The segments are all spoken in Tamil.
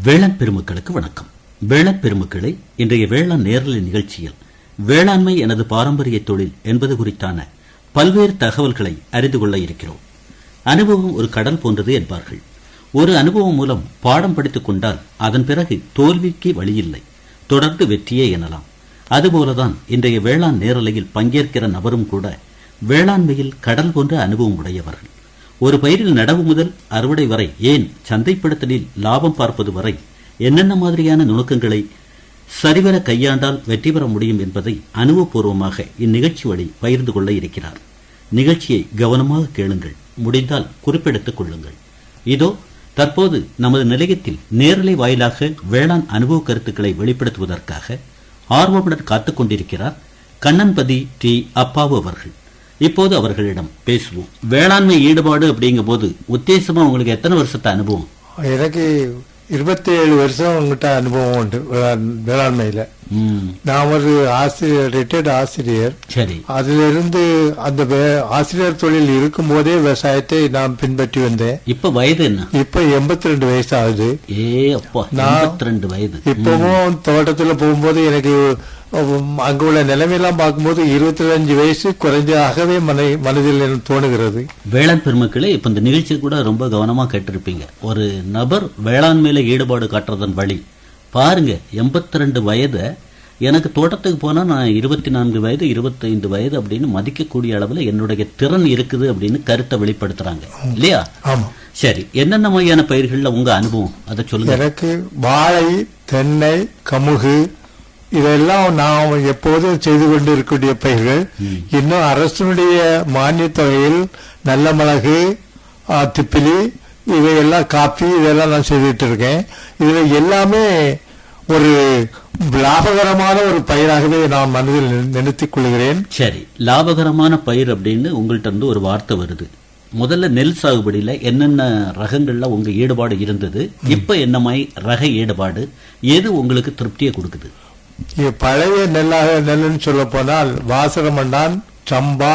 வேளாண் பெருமக்களுக்கு வணக்கம். வேளாண் பெருமக்களை, இன்றைய வேளாண் நேரலை நிகழ்ச்சியில் வேளாண்மை எனது பாரம்பரிய தொழில் என்பது குறித்தான பல்வேறு தகவல்களை அறிந்து கொள்ள இருக்கிறோம். அனுபவம் ஒரு கடல் போன்றது என்பார்கள். ஒரு அனுபவம் மூலம் பாடம் படித்துக் கொண்டால் அதன் பிறகு தோல்விக்கு வழியில்லை, தொடர்ந்து வெற்றியே எனலாம். அதுபோலதான் இன்றைய வேளாண் நேரலையில் பங்கேற்கிற நபரும் கூட வேளாண்மையில் கடல் போன்ற அனுபவம் உடையவர்கள். ஒரு பயிரில் நடவு முதல் அறுவடை வரை, ஏன் சந்தைப்படுத்தலில் லாபம் பார்ப்பது வரை என்னென்ன மாதிரியான நுணுக்கங்களை சரிவர கையாண்டால் வெற்றி பெற முடியும் என்பதை அனுபவபூர்வமாக இந்நிகழ்ச்சி வழி பகிர்ந்து கொள்ள இருக்கிறார். நிகழ்ச்சியை கவனமாக கேளுங்கள், முடிந்தால் குறிப்பெடுத்துக் கொள்ளுங்கள். இதோ தற்போது நமது நிலையத்தில் நேரலை வாயிலாக வேளாண் அனுபவ கருத்துக்களை வெளிப்படுத்துவதற்காக ஆர்வமுடன் காத்துக் கொண்டிருக்கிறார் கண்ணன்பதி டி. அப்பாவு அவர்கள். இப்போது அவர்களிடம் பேசுவோம். வேளாண்மை ஈடுபாடு அப்படிங்கும் போது உத்தேசமா உங்களுக்கு எத்தனை வருஷத்து அனுபவம்? எனக்கு 27 வருஷம் உங்ககிட்ட அனுபவம் உண்டு வேளாண்மையில. நான் ஒரு ஆசிரியர், ரிட்டையர்ட் ஆசிரியர். சரி. அதுல இருந்து அந்த ஆசிரியர் தொழில் இருக்கும் போதே விவசாயத்தை நான் பின்பற்றி வந்தேன். இப்ப வயது என்ன? இப்ப 82 வயசு ஆகுது. அப்பா, 82 வயது. இப்பவும் தோட்டத்துல போகும்போது எனக்கு அங்க உள்ள நிலைமையெல்லாம் பார்க்கும்போது 25 வயசு குறைஞ்சதாகவே மனதில் தோணுகிறது. வேளாண் பெருமக்களே, இப்ப இந்த நிகழ்ச்சி கூட ரொம்ப கவனமா கேட்டிருப்பீங்க. ஒரு நபர் வேளாண்மையில ஈடுபாடு காட்டுறதன் வழி பாருங்க. 82 வயது. எனக்கு தோட்டத்துக்கு போனா நான் 24 வயது 25 வயது அப்படின்னு மதிக்கக்கூடிய அளவுல என்னுடைய திறன் இருக்குது அப்படின்னு கருத்தை வெளிப்படுத்துறாங்க இல்லையா? ஆமா. சரி, என்னென்ன மாதிரியான பயிர்கள்ல உங்க அனுபவம் அதை சொல்லுங்க. எனக்கு வாழை, தென்னை, கமுகு இதெல்லாம் நாம் எப்போதும் செய்து கொண்டு இருக்கக்கூடிய பயிர்கள். இன்னும் அரசனுடைய மானிய தொகையில் நல்ல மிளகு, திப்பிலி, இவையெல்லாம் காப்பி, இதெல்லாம் நான் செய்துட்டு இருக்கேன். இதுல எல்லாமே ஒரு லாபகரமான ஒரு பயிராகவே நான் மனதில் நினைத்துக் கொள்கிறேன். சரி, லாபகரமான பயிர் அப்படின்னு உங்கள்கிட்ட இருந்து ஒரு வார்த்தை வருது. முதல்ல நெல் சாகுபடியில என்னென்ன ரகங்கள்ல உங்க ஈடுபாடு இருந்தது, இப்ப என்ன மாதிரி ரக ஈடுபாடு, எது உங்களுக்கு திருப்தியை கொடுக்குது? பழைய நெல்லுன்னு சொல்ல போனால் வாசகமண்டான், சம்பா,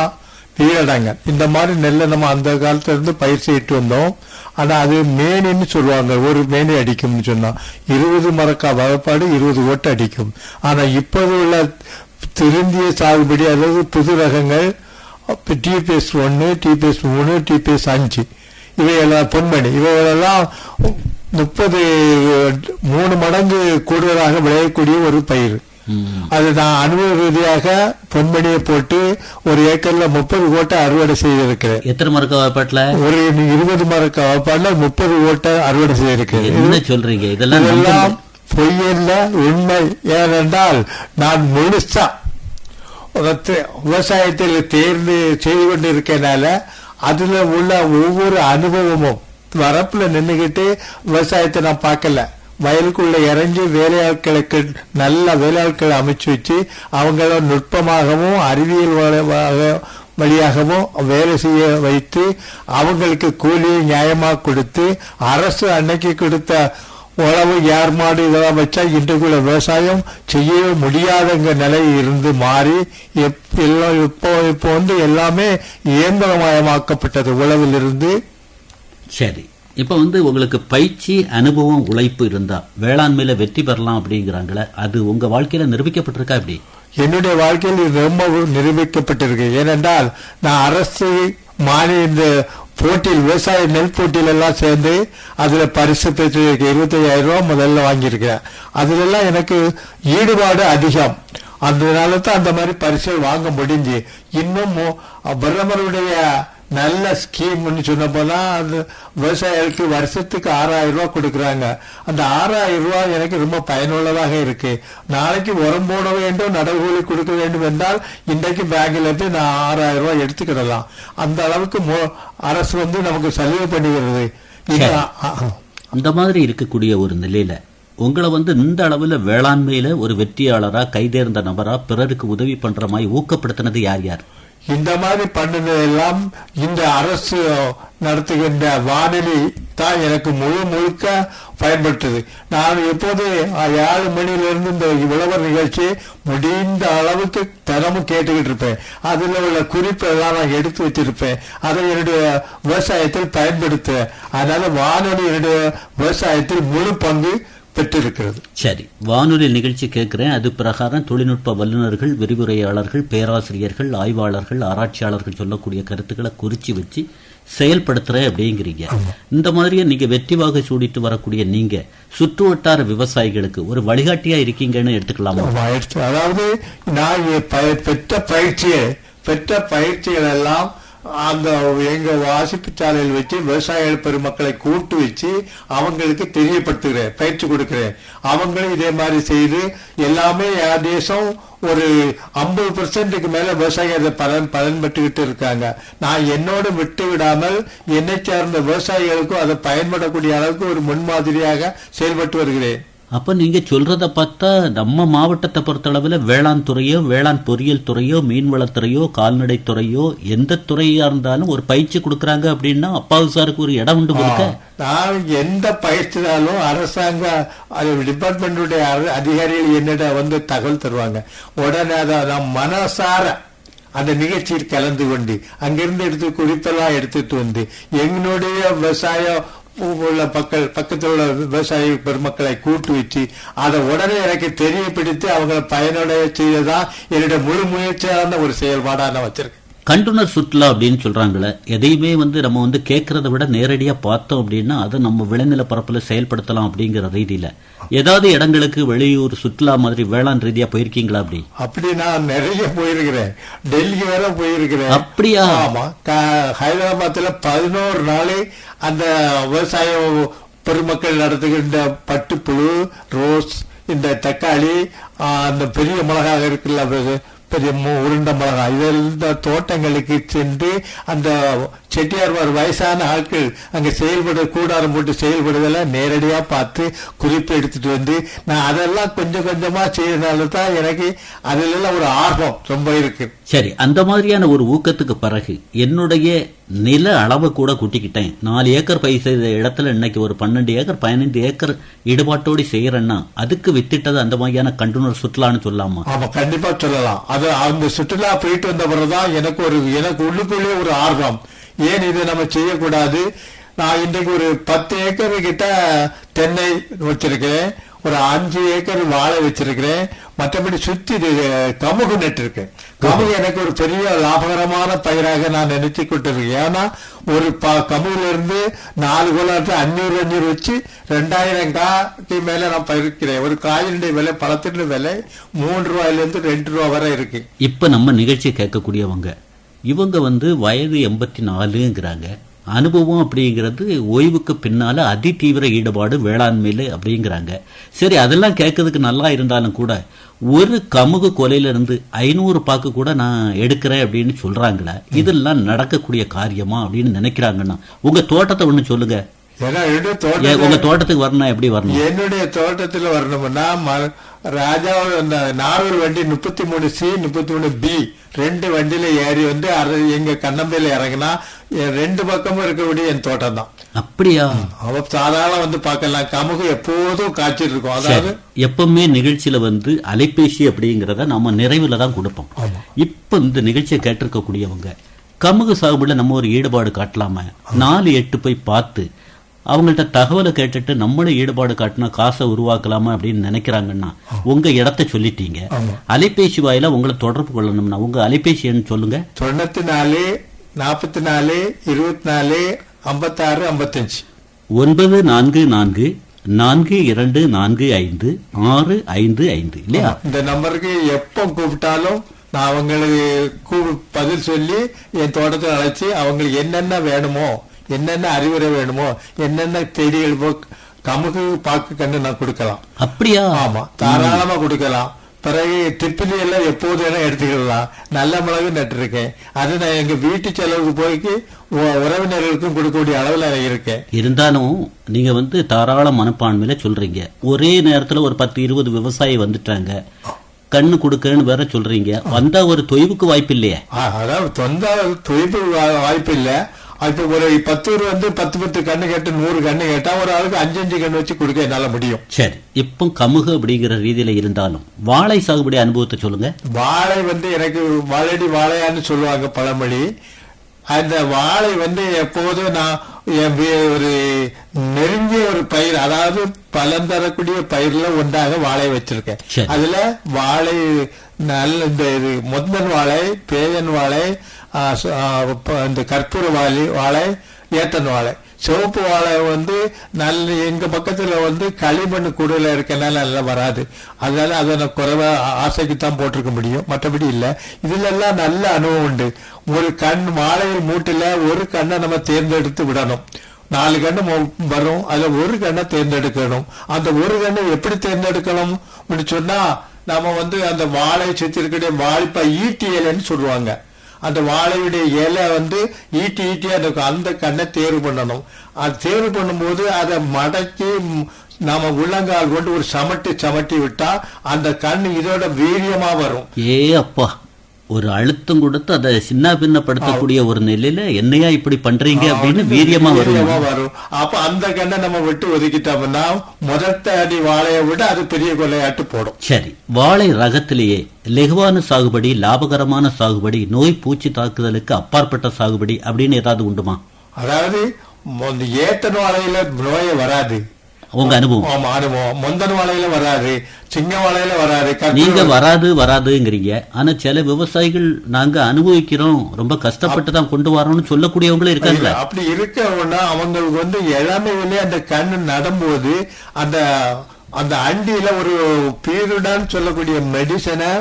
வீரடங்கன், இந்த மாதிரி நெல்லை நம்ம அந்த காலத்துல இருந்து பயிர் செய்யிட்டு வந்தோம். ஆனா அது மேனின்னு சொல்லுவாங்க. ஒரு மேனி அடிக்கும்னு சொன்னா 20 மரக்கா வகைப்பாடு 20 ஓட்டு அடிக்கும். ஆனா இப்போது உள்ள திருந்திய சாகுபடி அதாவது புது ரகங்கள் டிபிஎஸ் 1, டிபிஎஸ் 3, டிபிஎஸ் 5, இவையெல்லாம் பொன்மணி, இவைகளெல்லாம் 3 மடங்கு கூடுதலாக விளையக்கூடிய ஒரு பயிர். அது நான் அனுபவ ரீதியாக பொன்மணியை போட்டு ஒரு ஏக்கர்ல 30 ஓட்டை அறுவடை செய்திருக்கிறேன். எத்தனை மரக்க வாய்ப்பாட்டுல? ஒரு 20 மரக்க வாய்ப்பாடுல 30 ஓட்டை அறுவடை செய்திருக்கிறேன். என்ன சொல்றீங்க? இதெல்லாம் பொய்யல்ல, உண்மை. ஏனென்றால் நான் முழுசா விவசாயத்தில் தேர்ந்து செய்து கொண்டு இருக்கனால அதுல உள்ள ஒவ்வொரு அனுபவமும் வரப்புல நின்றுகிட்டு விவசாயத்தை நான் பார்க்கல. வயலுக்குள்ள இறங்கி வேலையாட்களுக்கு நல்ல வேலையாட்களை அமைச்சு வச்சு அவங்கள நுட்பமாகவும் அறிவியல் வழியாகவும் வேலை செய்ய வைத்து அவங்களுக்கு கூலியை நியாயமாக கொடுத்து அரசு அன்னைக்கு கொடுத்த உழவு ஏர் மாடு இதெல்லாம் வச்சா இன்றைக்குள்ள விவசாயம் செய்ய முடியாதங்க நிலை இருந்து மாறி இப்போ வந்து எல்லாமே இயந்திரமயமாக்கப்பட்டது உழவிலிருந்து. சரி, இப்ப உங்களுக்கு பயிற்சி, அனுபவம், உழைப்பு இருந்தா வேளாண்மையில வெற்றி பெறலாம் அப்படிங்கிறாங்களே, அது உங்க வாழ்க்கையில நிரூபிக்கப்பட்டிருக்கா? அப்படி என்னுடைய வாழ்க்கையில் ரொம்ப நிரூபிக்கப்பட்டிருக்கு. ஏனென்றால் நான் அரசு மானிய இந்த போட்டியில் விவசாய நெல் போட்டியில எல்லாம் சேர்ந்து அதுல பரிசு பெற்று 25,000 ரூபாய் முதல்ல வாங்கியிருக்கிறேன். அதுல எல்லாம் எனக்கு ஈடுபாடு அதிகம். அதனால தான் அந்த மாதிரி பரிசு வாங்க முடிஞ்சு. இன்னும் பிரதமருடைய நல்ல ஸ்கீம்னு சொன்ன போனா அந்த விவசாயிகளுக்கு வருஷத்துக்கு 6,000 ரூபாய் கொடுக்கறாங்க. அந்த 6,000 ரூபாய் எனக்கு ரொம்ப பயனுள்ளதாக இருக்கு. நாளைக்கு உரம் போட வேண்டும், நடவுகூலி கொடுக்க வேண்டும் என்றால் இன்றைக்கு பேங்க்ல இருந்து நான் 6,000 ரூபாய் எடுத்துக்கிடலாம். அந்த அளவுக்கு அரசு நமக்கு சலுகை பண்ணுகிறது. அந்த மாதிரி இருக்கக்கூடிய ஒரு நிலையில உங்களை இந்த அளவுல வேளாண்மையில ஒரு வெற்றியாளரா, கைதேர்ந்த நபரா, பிறருக்கு உதவி பண்ற மாதிரி ஊக்கப்படுத்தினது யார் யார்? இந்த மாதிரி பண்ணதெல்லாம் இந்த அரசு நடத்துகின்ற வானொலி தான் எனக்கு முழுக்க பயன்பட்டது. நான் எப்போது 7 மணியிலிருந்து இந்த உழவர் நிகழ்ச்சி முடிந்த அளவுக்கு தினமும் கேட்டுக்கிட்டு இருப்பேன். அதில் உள்ள குறிப்பெல்லாம் நான் எடுத்து வச்சிருப்பேன். அதை என்னுடைய விவசாயத்தில் பயன்படுத்துவேன். அதனால வானொலி என்னுடைய விவசாயத்தில் முழு பங்கு பெற்றிருக்கிறது. சரி, வானொலி நிகழ்ச்சி கேட்கிறேன். அது பிரகாரம் தொழில்நுட்ப வல்லுநர்கள், விரிவுரையாளர்கள், பேராசிரியர்கள், ஆய்வாளர்கள், ஆராய்ச்சியாளர்கள் சொல்லக்கூடிய கருத்துக்களை குறிச்சு வச்சு செயல்படுத்துறேன் அப்படிங்கிறீங்க. இந்த மாதிரியே நீங்க வெற்றி வாகை சூடிட்டு வரக்கூடிய நீங்க சுற்று வட்டார விவசாயிகளுக்கு ஒரு வழிகாட்டியா இருக்கீங்கன்னு எடுத்துக்கலாமா? அதாவது நான் பெற்ற பயிற்சிகள் எல்லாம் அந்த எங்க வாசிப்பு சாலையில் வச்சு விவசாய பெருமக்களை கூட்டு வச்சு அவங்களுக்கு தெரியப்படுத்துகிறேன், பயிற்சி கொடுக்கிறேன். அவங்களும் இதே மாதிரி செய்து எல்லாமே தேசம் ஒரு 50% மேல விவசாயிகள் பலன் பெற்றுக்கிட்டு இருக்காங்க. நான் என்னோடு விட்டு விடாமல் என்னை சார்ந்த விவசாயிகளுக்கும் அதை பயன்படக்கூடிய அளவுக்கு ஒரு முன்மாதிரியாக செயல்பட்டு வருகிறேன். அப்ப நீங்க சொல்றத பார்த்தா நம்ம மாவட்டத்தை பொறுத்தளவுல வேளாண் துறையோ, வேளாண் பொறியியல் துறையோ, மீன்வளத்துறையோ, கால்நடை துறையோ, எந்த துறையா இருந்தாலும் ஒரு பயிற்சி கொடுக்கறாங்க அப்படின்னா அப்பாவு சாருக்கு ஒரு இடம் உண்டு கொடுக்க. நான் எந்த பயிற்சினாலும் அரசாங்க டிபார்ட்மெண்டுடைய அதிகாரிகள் என்னிடம் வந்து தகவல் தருவாங்க. உடனே அதை நான் மனசார அந்த நிகழ்ச்சியில் கலந்து கொண்டு அங்கிருந்து எடுத்து குறிப்பெல்லாம் எடுத்துட்டு வந்து என்னுடைய விவசாயம் உள்ள பக்கத்தில் உள்ள விவசாய பெருமக்களை கூட்டு வச்சு அதை உடனே எனக்கு தெரியப்படுத்தி அவங்களை பயனடைய செய்யதான் என்னுடைய முழு முயற்சியான ஒரு செயல்பாடா நான் வச்சிருக்கேன். கண்டுணர் சுற்றுலா அப்படின்னு சொல்றாங்களே, எதையுமே நம்ம கேட்கறத விட நேரடியா பார்த்தோம் அப்படின்னா அதை நம்ம விளைநில பரப்புல செயல்படுத்தலாம் அப்படிங்கிற ரீதியில ஏதாவது இடங்களுக்கு வெளியூர் சுற்றுலா மாதிரி வேளாண் ரீதியா போயிருக்கீங்களா? அப்படி நான் நிறைய போயிருக்கிறேன். டெல்லி வேற போயிருக்கிறேன். அப்படியா? ஆமா. ஹைதராபாத்ல 11 நாள் அந்த விவசாய பெருமக்கள் நடத்துகின்ற பட்டுப்புழு, ரோஸ், இந்த தக்காளி, அந்த பெரிய மிளகாய் இருக்குல்ல, பெரிய உருண்ட மிளகாய், இந்த தோட்டங்களுக்கு சென்று அந்த செட்டியார் வயசான ஆட்கள் அங்க கூடாரம் போட்டு செயல்படுவதெல்லாம் நேரடியா பார்த்து குறிப்பு எடுத்துட்டு வந்து நான் அதெல்லாம் கொஞ்சம் கொஞ்சமா செய்யறதுனால தான் எனக்கு அதுல ஒரு ஆர்வம் ரொம்ப இருக்கு. சரி, அந்த மாதிரியான ஒரு ஊக்கத்துக்கு பிறகு என்னுடைய நில அளவை கூட கூட்டிக்கிட்டேன். 4 ஏக்கர் பயிர் செய்த இடத்துல இன்னைக்கு ஒரு 12 ஏக்கர் 15 ஏக்கர் ஈடுபாட்டோடு செய்யறேன்னா அதுக்கு வித்திட்டது அந்த மாதிரியான கண்டுணர் சுற்றுலான்னு சொல்லலாமா? ஆமா, கண்டிப்பா சொல்லலாம். அது அந்த சுற்றுலா போயிட்டு வந்த பிறகுதான் எனக்கு உள்ளுக்குள்ளே ஒரு ஆர்வம், ஏன் இதை நம்ம செய்யக்கூடாது. நான் இன்றைக்கு ஒரு 10 ஏக்கர் கிட்ட தென்னை வச்சிருக்கிறேன், ஒரு 5 ஏக்கர் வாழை வச்சிருக்கிறேன், மற்றபடி சுத்தி கமுகு நட்டு இருக்கேன். கமுகு எனக்கு ஒரு பெரிய லாபகரமான பயிராக நான் நினைச்சு கொண்டிருக்கேன். ஏன்னா ஒரு கமுகுல இருந்து 4 குலத்தை 500 வச்சு 2000 காய்க்கு மேல நான் பயிர்க்கிறேன். ஒரு காயினுடைய விலை, பழத்தினுடைய விலை 3 ரூபாயிலிருந்து 2 ரூபா வரை இருக்கு. இப்ப நம்ம நிகழ்ச்சி கேட்கக்கூடியவங்க இவங்க வயது 84ங்கிறாங்க. அனுபவம் அப்படிங்கிறது ஓய்வுக்கு பின்னால அதி தீவிர ஈடுபாடு வேளாண்மையில அப்படிங்கிறாங்க. சரி, அதெல்லாம் கேட்கறதுக்கு நல்லா இருந்தாலும் கூட ஒரு கமுகு கொலையில இருந்து 500 பாக்கு கூட நான் எடுக்கிறேன் அப்படின்னு சொல்றாங்களா? இதெல்லாம் நடக்கக்கூடிய காரியமா அப்படின்னு நினைக்கிறாங்கன்னா உங்க தோட்டத்தை ஒண்ணு சொல்லுங்க. உங்க தோட்டத்துக்கு வரணும், எப்படி வரணும்? என்னுடைய தோட்டத்துல வரணும்னா ராஜா நாவல் வண்டி 33C 33B 2 வண்டியில ஏறி வந்து எங்க கண்ணம்பையில இறங்கினா 2 பக்கமும் இருக்கக்கூடிய என் தோட்டம் தான். அப்படியா? அவ சாதாரண பார்க்கலாம். கமுகு எப்போதும் காய்ச்சிட்டு இருக்கும். அதாவது எப்பவுமே நிகழ்ச்சியில அலைபேசி அப்படிங்கறத நம்ம நிறைவுல தான் கொடுப்போம். இப்ப இந்த நிகழ்ச்சியை கேட்டிருக்க கூடியவங்க கமுகு சாகுபடியில நம்ம ஒரு ஈடுபாடு காட்டலாம 4-8 போய் பார்த்து அவங்கள்ட்ட தகவலை கேட்டுட்டு நம்மளும் ஈடுபாடு காட்டினா காசை உருவாக்கலாமா அப்படின்னு நினைக்கிறாங்கன்னா உங்க இடத்தை சொல்லிட்டீங்க. அலைபேசி வாயில உங்களை தொடர்பு கொள்ளணும்னா உங்க அலைபேசி எண் சொல்லுங்க. 94 44 24 56 55 944 4245 655 இல்லையா? இந்த நம்பருக்கு எப்ப கூப்பிட்டாலும் நான் அவங்களுக்கு பதில் சொல்லி என் தோட்டத்தை அழைச்சி அவங்களுக்கு என்னென்ன வேணுமோ, என்னென்ன அறிவுரை வேணுமோ, என்னென்ன செடிகள் கமுகு பாக்கு கண்டு நான் கொடுக்கலாம். அப்படியா? ஆமா, தாராளமா கொடுக்கலாம். பிறகு திப்பிலி எல்லாம் எப்போது வேணா எடுத்துக்கலாம். நல்ல மிளகு நட்டுருக்கேன். அது நான் எங்க வீட்டு செலவுக்கு போய்க்கு உறவினர்களுக்கும் கொடுக்கக்கூடிய அளவுல இருக்கேன். இருந்தாலும் நீங்க தாராள மனப்பான்மையில சொல்றீங்க. ஒரே நேரத்துல ஒரு 10-20 விவசாயி வந்துட்டாங்க, கண்ணு கொடுக்கன்னு வேற சொல்றீங்க. வந்தா ஒரு தொய்வுக்கு வாய்ப்பு இல்லையே? அதாவது தொய்வு வாய்ப்பு இல்ல. இப்ப ஒரு 10 வந்து 10 கண்ணு கேட்டு 100 கண்ணு கேட்டா ஒரு ஆளுக்கு 5 கண்ணு வச்சு கொடுக்க என்னால முடியும். சரி, இப்போ கமுகு அப்படிங்கிற ரீதியில இருந்தாலும் வாழை சாகுபடி அனுபவத்தை சொல்லுங்க. வாழை வந்து எனக்கு வாழடி வாழையான்னு சொல்லுவாங்க பழமொழி. அந்த வாழை வந்து எப்போதும் நான் ஒரு நெருங்கிய ஒரு பயிர், அதாவது பலன் தரக்கூடிய பயிர்ல ஒன்றாக வாழை வச்சிருக்கேன். அதுல வாழை நல்ல இந்த முந்தன் வாழை, பேயன் வாழை, இந்த கற்பூர வாழை, ஏத்தன் வாழை. சிவப்பு வாழை வந்து நல்ல எங்க பக்கத்துல வந்து களிமண் கூடுதல இருக்கனால நல்லா வராது. அதனால அதை நான் குறைவா ஆசைக்குத்தான் போட்டிருக்க முடியும், மற்றபடி இல்ல. இதுல எல்லாம் நல்ல அனுபவம் உண்டு. ஒரு கண் வாழையில் மூட்டில ஒரு கண்ணை நம்ம தேர்ந்தெடுத்து விடணும். 4 கண்ணு வரும், அதுல ஒரு கண்ணை தேர்ந்தெடுக்கணும். அந்த ஒரு கண்ணை எப்படி தேர்ந்தெடுக்கணும் சொன்னா, நம்ம வந்து அந்த வாழை சுத்தி இருக்கிற வாழைப்பா ஈட்டி இலைன்னு சொல்லுவாங்க. அந்த வாழையுடைய இலை வந்து ஈட்டியா இருக்கும். அந்த கண்ணை தேர்வு பண்ணணும். அது தேர்வு பண்ணும்போது அதை மடக்கி நாம உள்ளங்கால் கொண்டு ஒரு சமட்டி விட்டா அந்த கண் இதோட வீரியமா வரும். அப்பா, ஒரு அழுத்தம் கொடுத்து அதை சின்ன பின்னப்படுத்தக்கூடிய ஒரு நிலையில என்னையா இப்படி பண்றீங்க அப்படின்னு வீரியமா வரும். அப்ப அந்த கண்ணை நம்ம விட்டு ஒதுக்கிட்டோம்னா முதத்த அடி வாழையை விட அது பெரிய கொள்ளையாட்டு போடும். சரி, வாழை ரகத்திலேயே லெகுவான சாகுபடி, லாபகரமான சாகுபடி, நோய் பூச்சி தாக்குதலுக்கு அப்பாற்பட்ட சாகுபடி அப்படின்னு ஏதாவது உண்டுமா? அதாவது ஏத்தன் வாழையில நோயை வராது. உங்க அனுபவம்? அனுபவம் முந்தன் வாழையில வராது, சிங்க வாழையில வராது. நீங்க வராதுங்கிறீங்க. ஆனா சில விவசாயிகள் நாங்க அனுபவிக்கிறோம், ரொம்ப கஷ்டப்பட்டு தான் கொண்டு வரோம்னு சொல்லக்கூடியவங்களும் இருக்காங்க. அப்படி இருக்கவனா அவங்களுக்கு வந்து இளமையிலே அந்த கண்ணு நடும்போது அந்த அண்டியில ஒரு பீருடான்னு சொல்லக்கூடிய மெடிசனை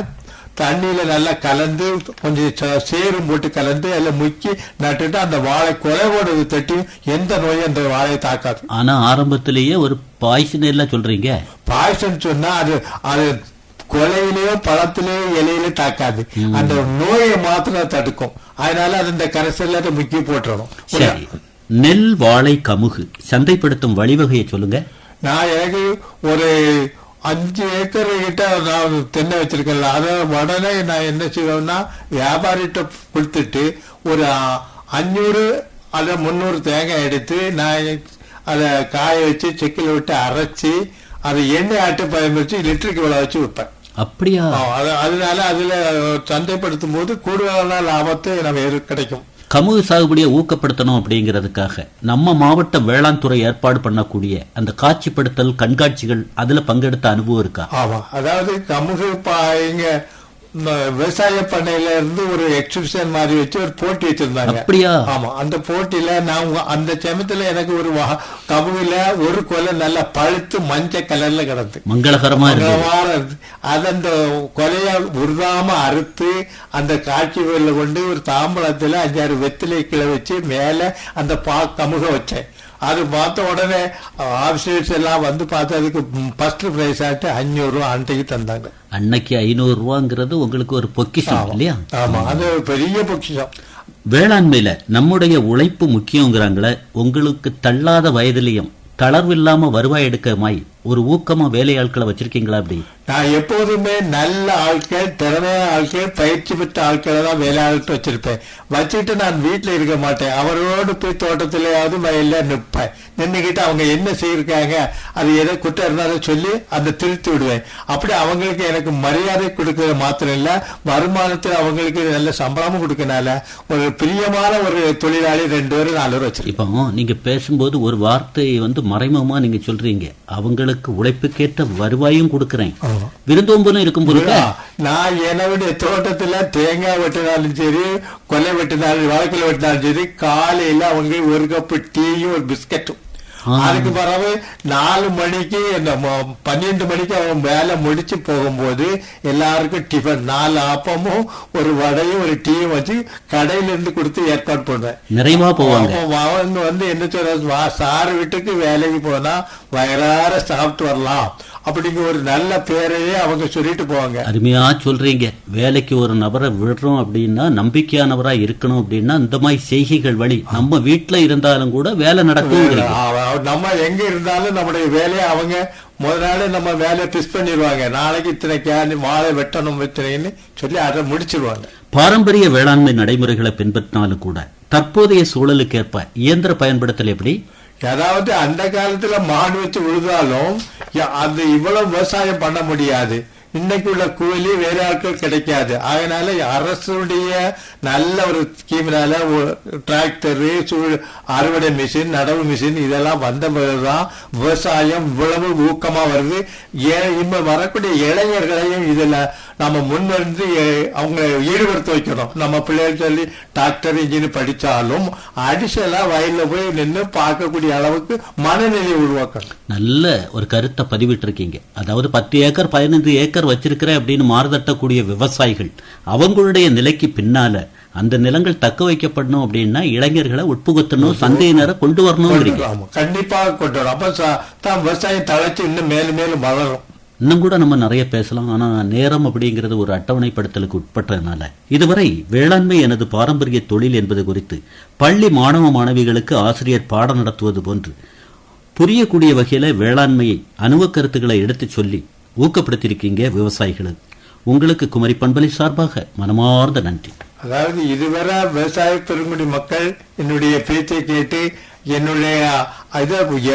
தண்ணியில நல்லா கலந்து கொஞ்சம் சேரும் போட்டு கலந்து அதில் முக்கி நட்டுட்டு அந்த வாழை கொலைவோட தட்டி எந்த நோயும் அந்த வாழையை தாக்காது. ஆனா ஆரம்பத்திலேயே ஒரு பாய்சன் எல்லாம் சொல்றீங்க. பாய்சன் சொன்னா அது கொலையிலேயோ பழத்திலேயோ இலையிலே தாக்காது, அந்த நோயை மாத்திரம் தடுக்கும். அதனால அது இந்த கரைசல்ல அதை முக்கி போட்டுறணும். சரி, நெல், வாழை, கமுகு சந்தைப்படுத்தும் வழிவகையை சொல்லுங்க. நான் எனக்கு ஒரு 5 ஏக்கர் கிட்ட நான் தென்னை வச்சிருக்கேன். அதை உடனே நான் என்ன செய்வேன்னா வியாபாரிட்ட கொடுத்துட்டு ஒரு 500 அல்ல 300 தேங்காய் எடுத்து நான் அதை காய வச்சு செக்கில் விட்டு அரைச்சி அதை எண்ணெய் ஆட்டு பயன்படுத்தி லிட்டருக்கு விலை வச்சு விற்பேன். அப்படியா? அதனால அதுல சந்தைப்படுத்தும் போது கூடுதலான லாபத்தை நமக்கு கிடைக்கும். கமுகு சாகுபடியை ஊக்கப்படுத்தணும் அப்படிங்கிறதுக்காக நம்ம மாவட்ட வேளாண் துறை ஏற்பாடு பண்ணக்கூடிய அந்த காட்சிப்படுத்தல் கண்காட்சிகள் அதுல பங்கெடுத்த அனுபவம் இருக்கா? ஆமா, அதாவது கமுகு இங்க விவசாய பண்ணையில இருந்து ஒரு எக்ஸிபிஷன் மாதிரி வச்சு ஒரு போட்டி வச்சிருந்தாங்க. அப்படியா? ஆமா, அந்த போட்டியில நான் அந்த சமயத்துல எனக்கு ஒரு கமுகுல ஒரு கொலை நல்லா பழுத்து மஞ்சள் கலர்ல கிடந்து மங்களகரமா இருந்து அது அந்த கொலைய உருதாம அறுத்து அந்த காட்சிகளில் கொண்டு ஒரு தாம்பளத்துல 5-6 வெத்திலை கிளை வச்சு மேல அந்த கமுக வச்சேன். அது பார்த்த உடனே ஆபீசர்ஸ் எல்லாம் வந்து பார்த்து அதுக்கு ஃபர்ஸ்ட் பிரைஸ் ஆட்டு 500 ரூபா அன்றைக்கு தந்தாங்க. அன்னைக்கு 500 ரூபாங்கிறது உங்களுக்கு ஒரு பொக்கிஷம் இல்லையா? ஆமா, அது ஒரு பெரிய பொக்கிஷம். வேளாண்மையில நம்முடைய உழைப்பு முக்கியங்கிறாங்களே, உங்களுக்கு தள்ளாத வயதிலையும் தளர்வில்லாம வருவாய் எடுக்கமாய் ஒரு ஊக்கமா வேலையாட்களை வச்சிருக்கீங்களா? அப்படி நான் எப்போதுமே நல்ல ஆட்கள், திறமையான ஆட்கள், பயிற்சி பெற்ற ஆட்களை தான் வேலையாட்கள் வச்சிருப்பேன். வச்சுட்டு நான் வீட்டுல இருக்க மாட்டேன். அவரோடு போய் தோட்டத்திலேயாவது வயல்ல நிற்பேன். நின்றுகிட்டு அவங்க என்ன செய்யிருக்காங்க, அது எதை குற்றம் இருந்தாலும் சொல்லி அதை திருத்தி விடுவேன். அப்படி அவங்களுக்கு எனக்கு மரியாதை கொடுக்கறது மாத்திரம் இல்ல, வருமானத்தில் அவங்களுக்கு நல்ல சம்பளமும் கொடுக்கனால ஒரு பிரியமான ஒரு தொழிலாளி 2 பேரும் 4 பேர் வச்சிருக்கேன். இப்போ நீங்க பேசும்போது ஒரு வார்த்தையை வந்து மறைமுகமா நீங்க சொல்றீங்க, அவங்களுக்கு உழைப்புக்கேற்ற வருவாயும் கொடுக்கறேன், விருந்தோம்பலும் இருக்கும் போது. நான் என்னுடைய தோட்டத்துல தேங்காய் வெட்டினாலும் சரி, கொலை வெட்டினாலும், வாழைக்கொலை வெட்டினாலும் சரி, காலையில அவங்க ஒரு கப்பு டீயும் ஒரு பிஸ்கட்டும். அதுக்கு பிறகு 4 மணிக்கு 12 மணிக்கு அவன் வேலை முடிச்சு போகும்போது எல்லாருக்கும் டிஃபன் 4 ஆப்பமும் ஒரு வடையும் ஒரு டீயும் வச்சு கடையில இருந்து கொடுத்து ஏற்பாடு பண்றேன். நிறைவா போவாங்க. அவங்க வந்து என்ன சொல்ற, சார் வீட்டுக்கு வேலைக்கு போனா வயிறார சாப்பிட்டு வரலாம் அப்படிங்கிற ஒரு நல்ல பேரையே அவங்க சொல்லிட்டு போவாங்க. அருமையா சொல்றீங்க. வேலைக்கு ஒரு நபரை விடுறோம் அப்படின்னா நம்பிக்கையானவரா இருக்கணும் அப்படின்னா இந்த மாதிரி செய்கைகள் வழி நம்ம வீட்டுல இருந்தாலும் கூட வேலை நடக்கும். நம்ம எங்க இருந்தாலும் நம்முடைய வேலையை அவங்க முதல் நாளே நம்ம வேலையை பிஸ் பண்ணிடுவாங்க. நாளைக்கு இத்தனை கேன் வாழை வெட்டணும் வெட்டணும்னு சொல்லி அதை முடிச்சிருவாங்க. பாரம்பரிய வேளாண்மை நடைமுறைகளை பின்பற்றினாலும் கூட தற்போதைய சூழலுக்கேற்ப இயந்திர பயன்படுத்தல் எப்படி? அதாவது அந்த காலத்துல மாடு வச்சு உழுதாலும் அது இவ்வளவு விவசாயம் பண்ண முடியாது. இன்னைக்கு உள்ள கூலி வேற ஆட்கள் கிடைக்காது. அதனால அரசுடைய நல்ல ஒரு ஸ்கீம்னால டிராக்டர், அறுவடை மிஷின், நடவு மிஷின் இதெல்லாம் வந்த பிறகுதான் விவசாயம் இவ்வளவு ஊக்கமா வருது. இப்ப வரக்கூடிய இளைஞர்களையும் இதுல நம்ம முன்வந்து அவங்க ஈடுபடுத்த வைக்கணும். நம்ம பிள்ளைகள் சொல்லி டாக்டர் இன்ஜினியர் படிச்சாலும் அடிஷனலா வயல்ல போய் நின்று பார்க்கக்கூடிய அளவுக்கு மனநிலையை உருவாக்கணும். நல்ல ஒரு கருத்தை பதிவிட்டு இருக்கீங்க. அதாவது 10 ஏக்கர் 15 ஏக்கர் வச்சிருக்கிற அப்படின்னு மாறுதட்டக்கூடிய விவசாயிகள் அவங்களுடைய நிலைக்கு பின்னால அந்த நிலங்கள் தக்க வைக்கப்படணும் அப்படின்னா இளைஞர்களை உட்புகுத்தணும், சந்தையினரை கொண்டு வரணும். கண்டிப்பாக கொண்டு வரும். அப்ப தான் விவசாயம் தழைச்சு இன்னும் மேலும் மேலும் வளரும். இன்னும் கூட நம்ம நிறைய பேசலாம். ஆனா நேரம் அப்படிங்கிறது ஒரு அட்டவணைப்படுத்தலுக்கு உட்பட்டதுனால இதுவரை வேளாண்மை எனது பாரம்பரிய தொழில் என்பது குறித்து பள்ளி மாணவ மாணவிகளுக்கு ஆசிரியர் பாடம் நடத்துவது போன்று புரியக்கூடிய வகையில வேளாண்மையை அனுபவ கருத்துக்களை எடுத்து சொல்லி ஊக்கப்படுத்தியிருக்கீங்க விவசாயிகளுக்கு. உங்களுக்கு குமரி பண்பலை சார்பாக மனமார்ந்த நன்றி. அதாவது இதுவரை விவசாய பெருங்குடி மக்கள் என்னுடைய பேச்சை கேட்டு என்னுடைய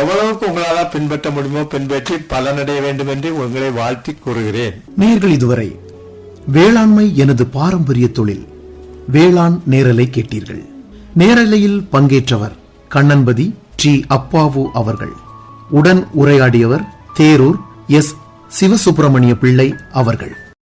எவ்வளவுக்கு உங்களால பின்பற்ற முடியுமோ பின்பற்றி பலனடைய வேண்டும் என்று உங்களை வாழ்த்தி கூறுகிறேன். நேயர்கள் இதுவரை வேளாண்மை எனது பாரம்பரிய தொழில் வேளாண் நேரலை கேட்டீர்கள். நேரலையில் பங்கேற்றவர் கண்ணன்பதி டி. அப்பாவு அவர்கள். உடன் உரையாடியவர் தேரூர் எஸ். சிவசுப்பிரமணிய பிள்ளை அவர்கள்.